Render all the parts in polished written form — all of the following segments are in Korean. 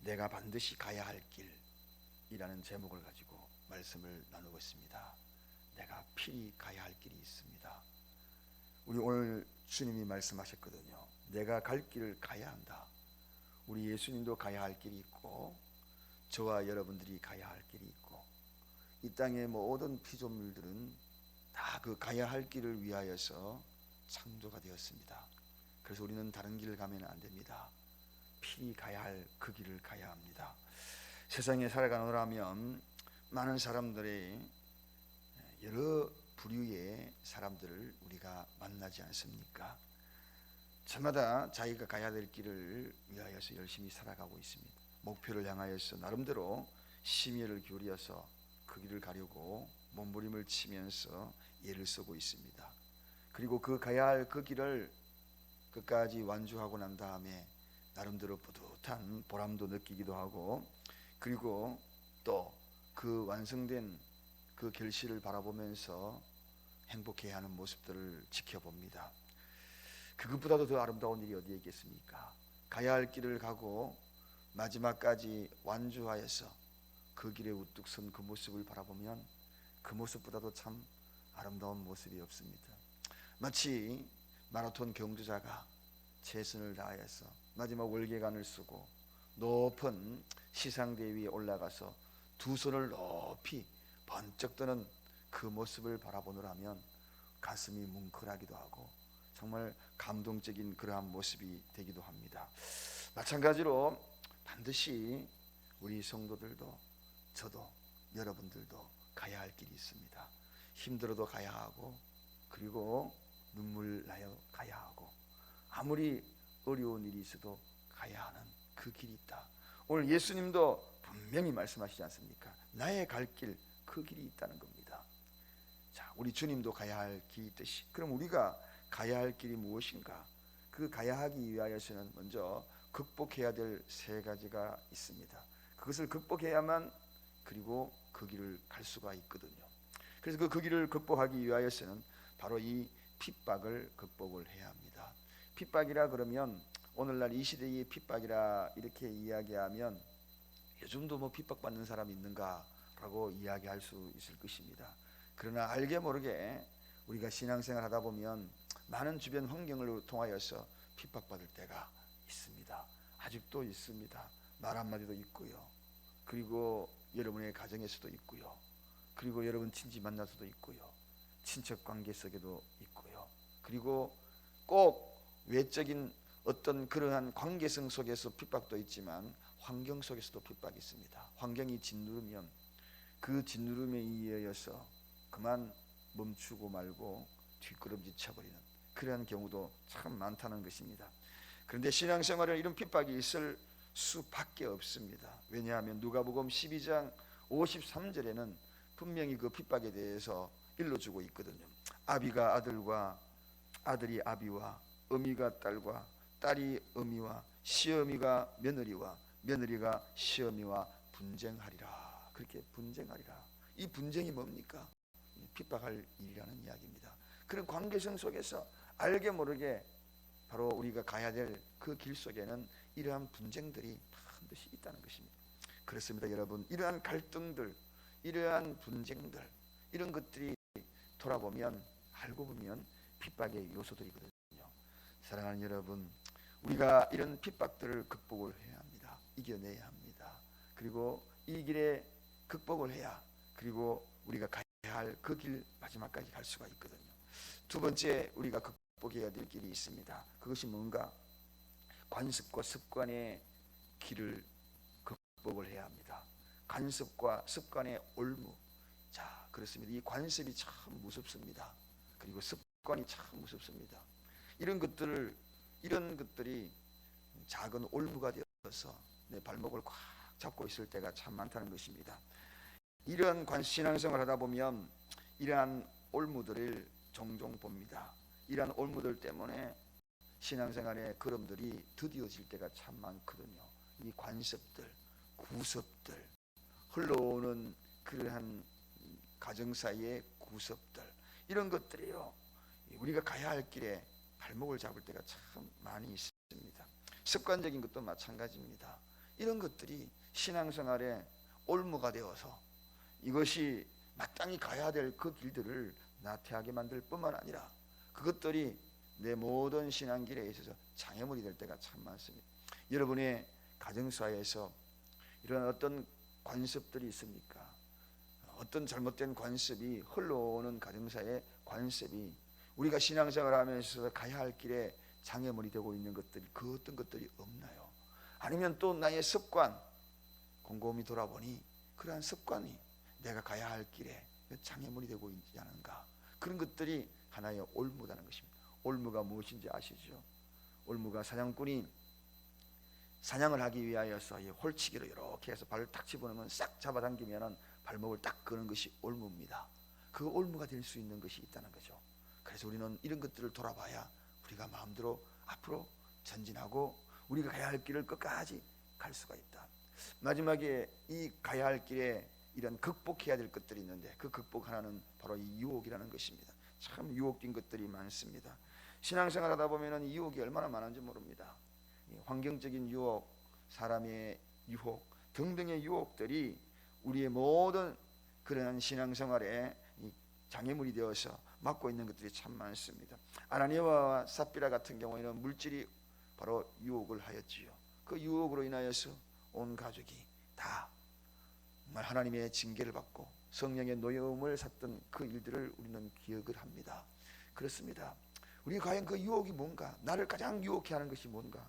내가 반드시 가야 할 길이라는 제목을 가지고 말씀을 나누고 있습니다. 내가 필히 가야 할 길이 있습니다. 우리 오늘 주님이 말씀하셨거든요. 내가 갈 길을 가야 한다. 우리 예수님도 가야 할 길이 있고 저와 여러분들이 가야 할 길이 있고 이 땅의 모든 피조물들은 다 그 가야 할 길을 위하여서 창조가 되었습니다. 그래서 우리는 다른 길을 가면 안 됩니다. 필히 가야 할 그 길을 가야 합니다. 세상에 살아가노라면 많은 사람들의 여러 부류의 사람들을 우리가 만나지 않습니까? 저마다 자기가 가야 될 길을 위하여서 열심히 살아가고 있습니다. 목표를 향하여서 나름대로 심혈을 기울여서 그 길을 가려고 몸부림을 치면서 애를 쓰고 있습니다. 그리고 그 가야 할 그 길을 끝까지 완주하고 난 다음에 나름대로 뿌듯한 보람도 느끼기도 하고 그리고 또 그 완성된 그 결실을 바라보면서 행복해하는 모습들을 지켜봅니다. 그것보다도 더 아름다운 일이 어디에 있겠습니까? 가야 할 길을 가고 마지막까지 완주하여서 그 길에 우뚝 선 그 모습을 바라보면 그 모습보다도 참 아름다운 모습이 없습니다. 마치 마라톤 경주자가 최선을 다하여서 마지막 월계관을 쓰고 높은 시상대 위에 올라가서 두 손을 높이 번쩍 드는 그 모습을 바라보느라면 가슴이 뭉클하기도 하고 정말 감동적인 그러한 모습이 되기도 합니다. 마찬가지로 반드시 우리 성도들도 저도 여러분들도 가야 할 길이 있습니다. 힘들어도 가야 하고 그리고 눈물 나요 가야 하고 아무리 어려운 일이 있어도 가야 하는 그 길이 있다. 오늘 예수님도 분명히 말씀하시지 않습니까? 나의 갈 길 그 길이 있다는 겁니다. 자, 우리 주님도 가야 할 길이 있듯이 그럼 우리가 가야 할 길이 무엇인가? 그 가야 하기 위하여서는 먼저 극복해야 될 세 가지가 있습니다. 그것을 극복해야만 그리고 그 길을 갈 수가 있거든요. 그래서 그 길을 극복하기 위하여서는 바로 이 핍박을 극복을 해야 합니다. 핍박이라 그러면 오늘날 이 시대의 핍박이라 이렇게 이야기하면 요즘도 뭐 핍박받는 사람이 있는가라고 이야기할 수 있을 것입니다. 그러나 알게 모르게 우리가 신앙생활 하다 보면 많은 주변 환경을 통하여서 핍박받을 때가 있습니다. 아직도 있습니다. 말 한마디도 있고요. 그리고 여러분의 가정에서도 있고요. 그리고 여러분 친지 만나서도 있고요. 친척 관계 속에도 있고요. 그리고 꼭 외적인 어떤 그러한 관계성 속에서 핍박도 있지만 환경 속에서도 핍박이 있습니다. 환경이 짓누르면 그 짓누름에 의해서 그만 멈추고 말고 뒷걸음질 쳐버리는 그러한 경우도 참 많다는 것입니다. 그런데 신앙생활에 이런 핍박이 있을 수밖에 없습니다. 왜냐하면 누가복음 12장 53절에는 분명히 그 핍박에 대해서 일러주고 있거든요. 아비가 아들과 아들이 아비와 어미가 딸과 딸이 어미와 시어미가 며느리와 며느리가 시어미와 분쟁하리라. 그렇게 분쟁하리라. 이 분쟁이 뭡니까? 핍박할 일이라는 이야기입니다. 그런 관계성 속에서 알게 모르게 바로 우리가 가야 될 그 길 속에는 이러한 분쟁들이 반드시 있다는 것입니다. 그렇습니다, 여러분. 이러한 갈등들, 이러한 분쟁들, 이런 것들이 돌아보면 알고 보면 핍박의 요소들이거든요. 사랑하는 여러분, 우리가 이런 핍박들을 극복을 해야 합니다. 이겨내야 합니다. 그리고 이 길에 극복을 해야 그리고 우리가 가야 할 그 길 마지막까지 갈 수가 있거든요. 두 번째 우리가 극복해야 될 길이 있습니다. 그것이 뭔가? 관습과 습관의 길을 극복을 해야 합니다. 관습과 습관의 올무. 자, 그렇습니다. 이 관습이 참 무섭습니다. 그리고 습관이 참 무섭습니다. 이런 것들이 작은 올무가 되어서 내 발목을 꽉 잡고 있을 때가 참 많다는 것입니다. 이러한 신앙생활을 하다 보면 이러한 올무들을 종종 봅니다. 이러한 올무들 때문에 신앙생활의 걸음들이 더디어질 때가 참 많거든요. 이 관습들, 구습들, 흘러오는 그러한 가정 사이의 구습들, 이런 것들이요, 우리가 가야 할 길에 발목을 잡을 때가 참 많이 있습니다. 습관적인 것도 마찬가지입니다. 이런 것들이 신앙생활의 올무가 되어서 이것이 마땅히 가야 될 그 길들을 나태하게 만들 뿐만 아니라 그것들이 내 모든 신앙길에 있어서 장애물이 될 때가 참 많습니다. 여러분의 가정사에서 이런 어떤 관습들이 있습니까? 어떤 잘못된 관습이 흘러오는 가정사의 관습이 우리가 신앙생활을 하면서 가야 할 길에 장애물이 되고 있는 것들이 그 어떤 것들이 없나요? 아니면 또 나의 습관, 곰곰이 돌아보니 그러한 습관이 내가 가야 할 길에 장애물이 되고 있지 않은가? 그런 것들이 하나의 올무라는 것입니다. 올무가 무엇인지 아시죠? 올무가 사냥꾼이 사냥을 하기 위하여서 홀치기로 이렇게 해서 발을 딱 집어넣으면 싹 잡아당기면 발목을 딱 그는 것이 올무입니다. 그 올무가 될 수 있는 것이 있다는 거죠. 그래서 우리는 이런 것들을 돌아봐야 우리가 마음대로 앞으로 전진하고 우리가 가야 할 길을 끝까지 갈 수가 있다. 마지막에 이 가야 할 길에 이런 극복해야 될 것들이 있는데 그 극복 하나는 바로 이 유혹이라는 것입니다. 참 유혹된 것들이 많습니다. 신앙생활 하다 보면 유혹이 얼마나 많은지 모릅니다. 환경적인 유혹, 사람의 유혹 등등의 유혹들이 우리의 모든 그러한 신앙생활에 장애물이 되어서 막고 있는 것들이 참 많습니다. 아나니아와 삽비라 같은 경우에는 물질이 바로 유혹을 하였지요. 그 유혹으로 인하여서 온 가족이 다 정말 하나님의 징계를 받고 성령의 노여움을 샀던 그 일들을 우리는 기억을 합니다. 그렇습니다. 우리 과연 그 유혹이 뭔가? 나를 가장 유혹해 하는 것이 뭔가?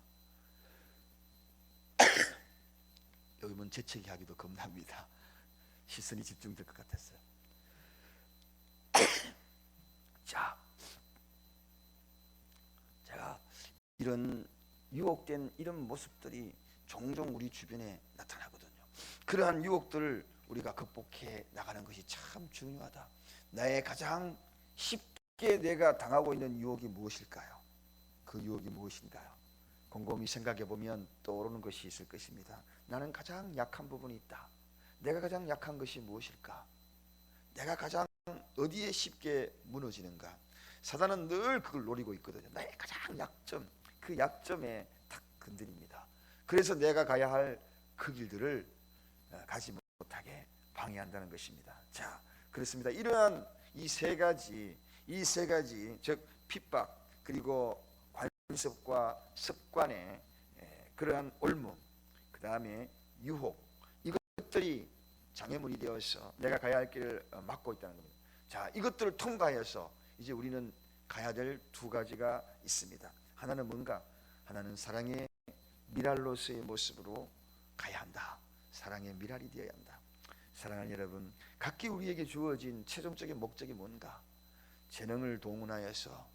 여기 보면 재채기하기도 겁납니다. 시선이 집중될 것 같았어요. 자, 제가 이런 유혹된 이런 모습들이 종종 우리 주변에 나타나거든요. 그러한 유혹들을 우리가 극복해 나가는 것이 참 중요하다. 나의 가장 쉽게 내가 당하고 있는 유혹이 무엇일까요? 그 유혹이 무엇인가요? 곰곰이 생각해 보면 떠오르는 것이 있을 것입니다. 나는 가장 약한 부분이 있다. 내가 가장 약한 것이 무엇일까? 내가 가장 어디에 쉽게 무너지는가? 사단은 늘 그걸 노리고 있거든요. 나의 가장 약점, 그 약점에 탁 건드립니다. 그래서 내가 가야 할 그 길들을 가지 못하게 방해한다는 것입니다. 자, 그렇습니다. 이러한 이 세 가지, 즉 핍박 그리고 관습과 습관의 그러한 올무, 그 다음에 유혹, 이것들이 장애물이 되어서 내가 가야 할 길을 막고 있다는 겁니다. 자, 이것들을 통과해서 이제 우리는 가야 될 두 가지가 있습니다. 하나는 뭔가? 하나는 사랑의 미랄로서의 모습으로 가야 한다. 사랑의 미랄이 되어야 한다. 사랑하는 여러분, 각기 우리에게 주어진 최종적인 목적이 뭔가? 재능을 동원하여서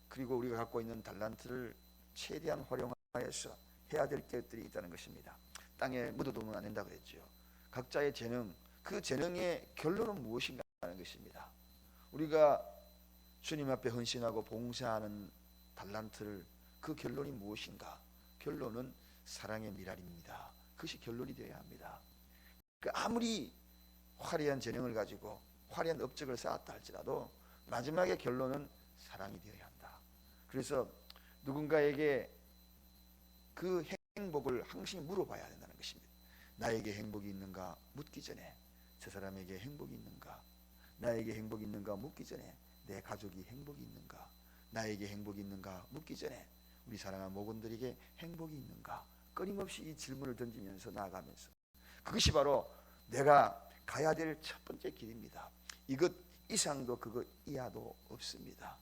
그리고 우리가 갖고 있는 달란트를 최대한 활용하여서 해야 될 것들이 있다는 것입니다. 땅에 묻어두면 안 된다고 그랬죠. 각자의 재능, 그 재능의 결론은 무엇인가 하는 것입니다. 우리가 주님 앞에 헌신하고 봉사하는 달란트를 그 결론이 무엇인가? 결론은 사랑의 미랄입니다. 그것이 결론이 되어야 합니다. 아무리 화려한 재능을 가지고 화려한 업적을 쌓았다 할지라도 마지막의 결론은 사랑이 되어야 한다. 그래서 누군가에게 그 행복을 항상 물어봐야 된다는 것입니다. 나에게 행복이 있는가 묻기 전에 저 사람에게 행복이 있는가, 나에게 행복이 있는가 묻기 전에 내 가족이 행복이 있는가, 나에게 행복이 있는가 묻기 전에 우리 사랑하는 목원들에게 행복이 있는가, 끊임없이 이 질문을 던지면서 나아가면서 그것이 바로 내가 가야 될 첫 번째 길입니다. 이것 이상도 그것 이하도 없습니다.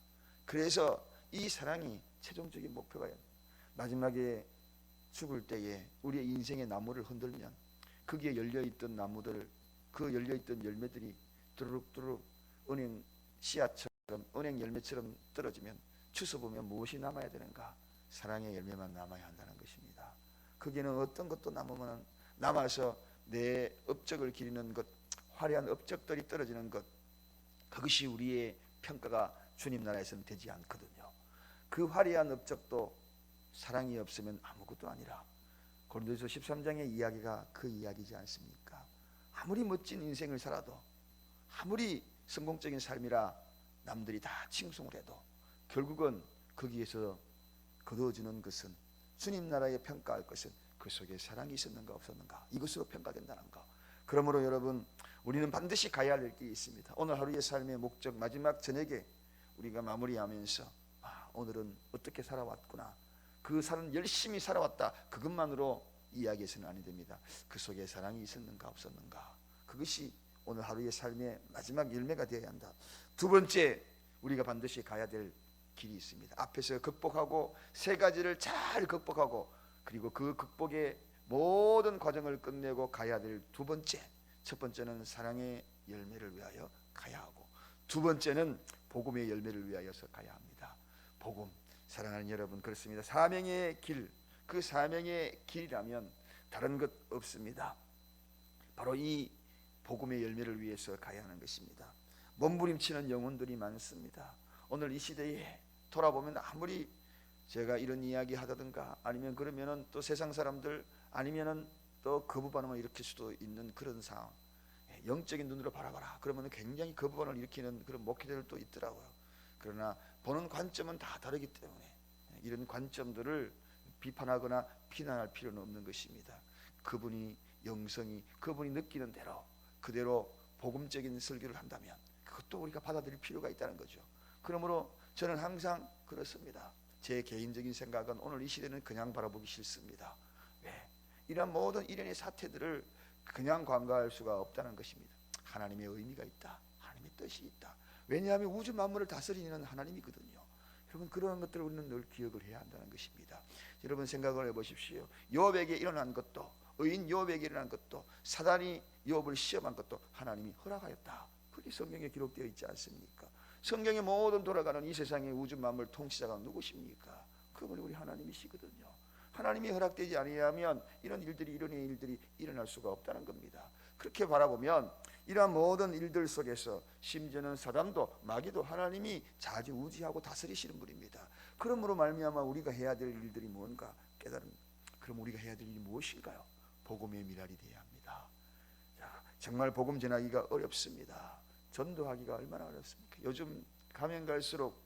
그래서 이 사랑이 최종적인 목표가 마지막에 죽을 때에 우리의 인생의 나무를 흔들면 거기에 열려있던 나무들, 그 열려있던 열매들이 두루룩두루룩 은행 씨앗처럼 은행 열매처럼 떨어지면 주워보면 무엇이 남아야 되는가? 사랑의 열매만 남아야 한다는 것입니다. 거기에는 어떤 것도 남아서 내 업적을 기리는 것, 화려한 업적들이 떨어지는 것, 그것이 우리의 평가가 주님 나라에서는 되지 않거든요. 그 화려한 업적도 사랑이 없으면 아무것도 아니라 고린도서 13장의 이야기가 그 이야기지 않습니까? 아무리 멋진 인생을 살아도, 아무리 성공적인 삶이라 남들이 다 칭송을 해도 결국은 거기에서 거두어지는 것은, 주님 나라에 평가할 것은 그 속에 사랑이 있었는가 없었는가, 이것으로 평가된다는 거. 그러므로 여러분, 우리는 반드시 가야 할 길이 있습니다. 오늘 하루의 삶의 목적, 마지막 저녁에 우리가 마무리하면서 오늘은 어떻게 살아왔구나, 그 삶 열심히 살아왔다, 그것만으로 이야기해서는 아니 됩니다. 그 속에 사랑이 있었는가 없었는가, 그것이 오늘 하루의 삶의 마지막 열매가 되어야 한다. 두 번째, 우리가 반드시 가야 될 길이 있습니다. 앞에서 극복하고 세 가지를 잘 극복하고, 그리고 그 극복의 모든 과정을 끝내고 가야 될 두 번째, 첫 번째는 사랑의 열매를 위하여 가야 하고, 두 번째는 복음의 열매를 위하여서 가야 합니다. 복음, 사랑하는 여러분, 그렇습니다. 사명의 길, 그 사명의 길이라면 다른 것 없습니다. 바로 이 복음의 열매를 위해서 가야 하는 것입니다. 몸부림치는 영혼들이 많습니다. 오늘 이 시대에 돌아보면 아무리 제가 이런 이야기 하다든가 아니면 그러면은 또 세상 사람들 아니면은 또 거부 반응을 일으킬 수도 있는 그런 상황, 영적인 눈으로 바라봐라 그러면 굉장히 거부 반응을 일으키는 그런 목회자들도 있더라고요. 그러나 보는 관점은 다 다르기 때문에 이런 관점들을 비판하거나 비난할 필요는 없는 것입니다. 그분이 영성이, 그분이 느끼는 대로 그대로 복음적인 설교를 한다면 그것도 우리가 받아들일 필요가 있다는 거죠. 그러므로 저는 항상 그렇습니다. 제 개인적인 생각은 오늘 이 시대는 그냥 바라보기 싫습니다. 왜? 이런 모든 일련의 사태들을 그냥 관가할 수가 없다는 것입니다. 하나님의 의미가 있다, 하나님의 뜻이 있다. 왜냐하면 우주 만물을 다스리는 하나님이거든요. 여러분, 그런 것들을 우리는 늘 기억을 해야 한다는 것입니다. 여러분 생각을 해보십시오. 욥에게 일어난 것도, 의인 욥에게 일어난 것도, 사단이 욥을 시험한 것도 하나님이 허락하였다. 그게 성경에 기록되어 있지 않습니까? 성경에 모든 돌아가는 이 세상의 우주 만물 통치자가 누구십니까? 그분이 우리 하나님이시거든요. 하나님이 허락되지 아니하면 이런 일들이 일어날 수가 없다는 겁니다. 그렇게 바라보면 이러한 모든 일들 속에서 심지어는 사단도 마귀도 하나님이 좌지우지하고 다스리시는 분입니다. 그러므로 말미암아 우리가 해야 될 일들이 뭔가 깨달은, 그럼 우리가 해야 될 일이 무엇일까요? 복음의 미랄이 되어야 합니다. 자, 정말 복음 전하기가 어렵습니다. 전도하기가 얼마나 어렵습니까? 요즘 가면 갈수록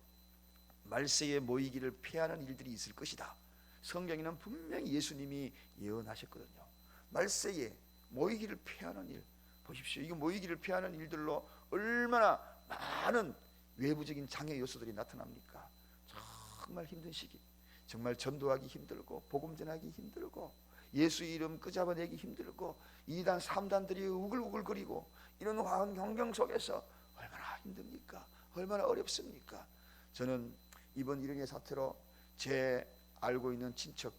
말세에 모이기를 피하는 일들이 있을 것이다. 성경에는 분명히 예수님이 예언하셨거든요. 말세에 모이기를 피하는 일, 보십시오. 이거 모이기를 피하는 일들로 얼마나 많은 외부적인 장애 요소들이 나타납니까? 정말 힘든 시기, 정말 전도하기 힘들고 복음 전하기 힘들고 예수 이름 끄잡아내기 힘들고 이단 3단들이 우글우글거리고 이런 환경 속에서 얼마나 힘듭니까? 얼마나 어렵습니까? 저는 이번 일련의 사태로 제 알고 있는 친척,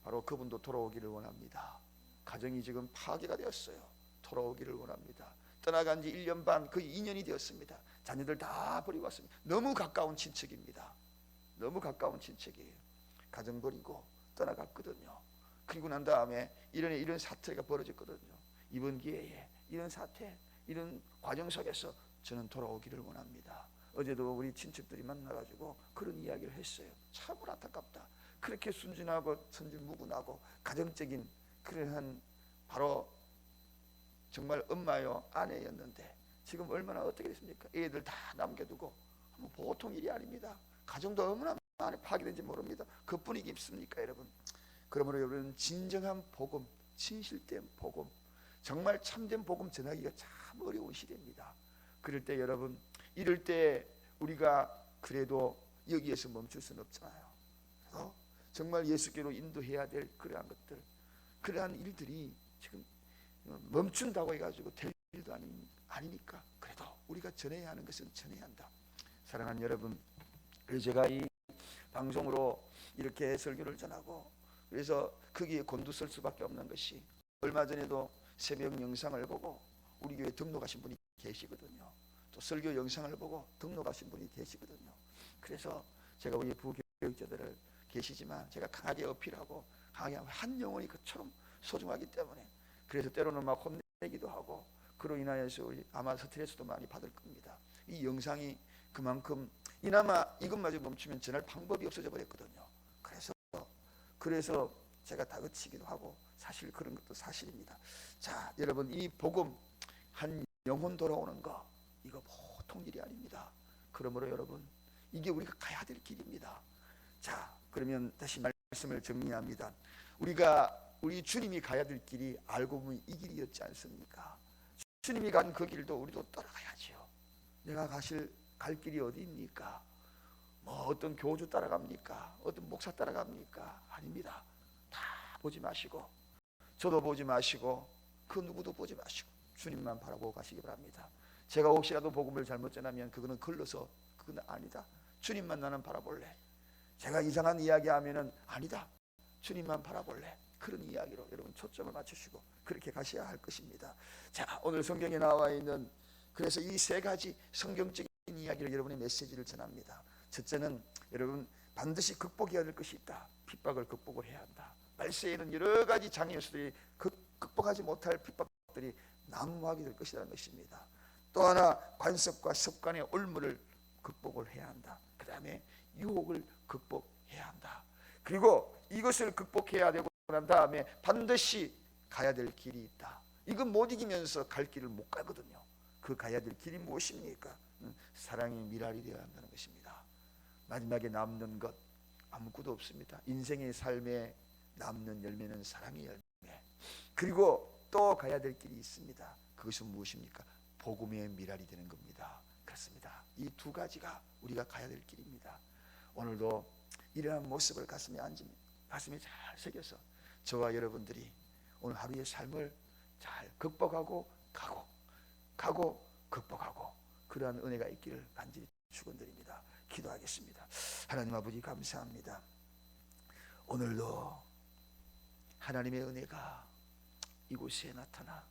바로 그분도 돌아오기를 원합니다. 가정이 지금 파괴가 되었어요. 돌아오기를 원합니다. 떠나간 지 1년 반, 거의 2년이 되었습니다. 자녀들 다 버리고 왔습니다. 너무 가까운 친척입니다. 너무 가까운 친척이에요. 가정 버리고 떠나갔거든요. 그리고 난 다음에 이런 사태가 벌어졌거든요. 이번 기회에 이런 사태, 이런 과정 속에서 저는 돌아오기를 원합니다. 어제도 우리 친척들이 만나가지고 그런 이야기를 했어요. 참으로 안타깝다. 그렇게 순진하고 천진무구나고 가정적인 그러한 바로 정말 엄마요 아내였는데 지금 얼마나 어떻게 됐습니까? 애들 다 남겨두고, 보통 일이 아닙니다. 가정도 얼마나 많이 파괴된지 모릅니다. 그뿐이 있습니까 여러분? 그러므로 여러분, 진정한 복음, 진실된 복음, 정말 참된 복음 전하기가 참 어려운 시대입니다. 그럴 때 여러분, 이럴 때 우리가 그래도 여기에서 멈출 수는 없잖아요. 그래서 정말 예수께로 인도해야 될 그러한 것들, 그러한 일들이 지금 멈춘다고 해가지고 될 일도 아니니까 그래도 우리가 전해야 하는 것은 전해야 한다. 사랑하는 여러분, 제가 이 방송으로 이렇게 설교를 전하고, 그래서 거기에 곤두설 수밖에 없는 것이, 얼마 전에도 새벽 영상을 보고 우리 교회 등록하신 분이 계시거든요. 또 설교 영상을 보고 등록하신 분이 계시거든요. 그래서 제가 우리 부교육자들을 계시지만 제가 강하게 어필하고 강하게 한 영혼이 그처럼 소중하기 때문에, 그래서 때로는 막 혼내기도 하고, 그로 인하여서 우리 아마 스트레스도 많이 받을 겁니다. 이 영상이 그만큼 이나마 이것마저 멈추면 전할 방법이 없어져 버렸거든요. 그래서 제가 다그치기도 하고, 사실 그런 것도 사실입니다. 자, 여러분, 이 복음, 한 영혼 돌아오는 거, 이거 보통 일이 아닙니다. 그러므로 여러분, 이게 우리가 가야 될 길입니다. 자, 그러면 다시 말씀을 정리합니다. 우리 주님이 가야 될 길이 알고 보면 이 길이었지 않습니까? 주님이 간 그 길도 우리도 따라가야지요. 내가 갈 길이 어디입니까? 뭐 어떤 교주 따라갑니까? 어떤 목사 따라갑니까? 아닙니다. 다 보지 마시고, 저도 보지 마시고, 그 누구도 보지 마시고 주님만 바라보고 가시기 바랍니다. 제가 혹시라도 복음을 잘못 전하면 그거는 걸러서 그건 아니다. 주님만 나는 바라볼래. 제가 이상한 이야기 하면은 아니다. 주님만 바라볼래. 그런 이야기로 여러분 초점을 맞추시고 그렇게 가셔야 할 것입니다. 자, 오늘 성경에 나와 있는, 그래서 이 세 가지 성경적인 이야기를 여러분의 메시지를 전합니다. 첫째는 여러분 반드시 극복해야 될 것이 있다. 핍박을 극복을 해야 한다. 말세에는 여러 가지 장애수들이 극복하지 못할 핍박들이 난무하게 될 것이라는 것입니다. 또 하나 관습과 습관의 올무를 극복을 해야 한다. 그 다음에 유혹을 극복해야 한다. 그리고 이것을 극복해야 되고 난 다음에 반드시 가야 될 길이 있다. 이건 못 이기면서 갈 길을 못 가거든요. 그 가야 될 길이 무엇입니까? 사랑의 미랄이 되어야 한다는 것입니다. 마지막에 남는 것 아무것도 없습니다. 인생의 삶에 남는 열매는 사랑의 열매. 그리고 또 가야 될 길이 있습니다. 그것은 무엇입니까? 복음의 미랄이 되는 겁니다. 그렇습니다. 이 두 가지가 우리가 가야 될 길입니다. 오늘도 이러한 모습을 가슴에 잘 새겨서 저와 여러분들이 오늘 하루의 삶을 잘 극복하고 가고 극복하고 그러한 은혜가 있기를 간절히 축원드립니다. 기도하겠습니다. 하나님 아버지 감사합니다. 오늘도 하나님의 은혜가 이곳에 나타나